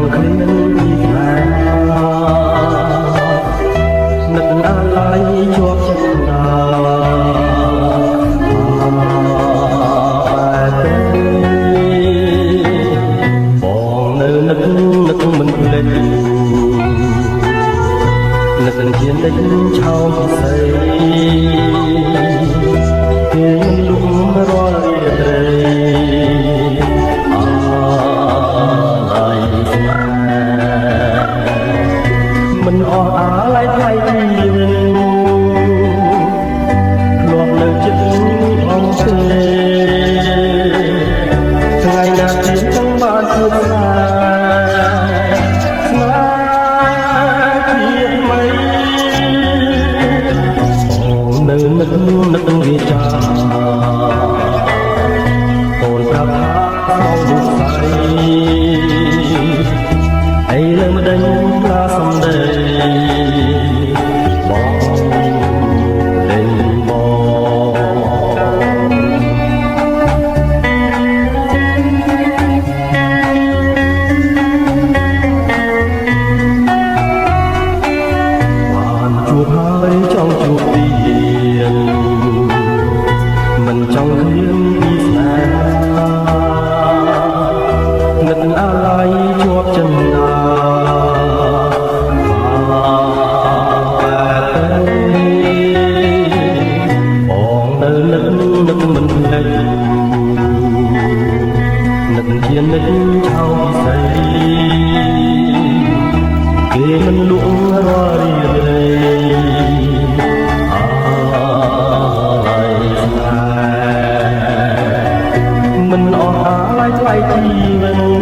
ង់ឃ្លានពីស្នេហានឹកអាឡ័យជាប់ចិត្តណាបងនៅនឹកមិនភ្លេចនឹកជានិចឆោមពិសីគេលុំរាល់រាត្រីមិនអស់អាឡ័យថ្លៃជីវិតធ្លាប់នៅចិត្តអង្គទេថ្ងៃណាទៀតចង់បានជួបស្នេហ៍ជាថ្មីអូនៅនឹកវាចាអូនប្រាប់ថាក្នុងលោកស្រីអីលើមិនដេញផ្លាសំដីបងដេញបានជួបហើយចង់ជួបទៀតមិនចង់ឃ្លានពីស្នេហានឹកអាឡ័យជាប់ចិត្តណានឹកមិនភ្លេចនឹកជានិចឆោមពិសីគេមិនលក់រាល់រីត្រីអាឡ័យស្នេហ៍មិនអស់អាឡ័យថ្លៃជីវិត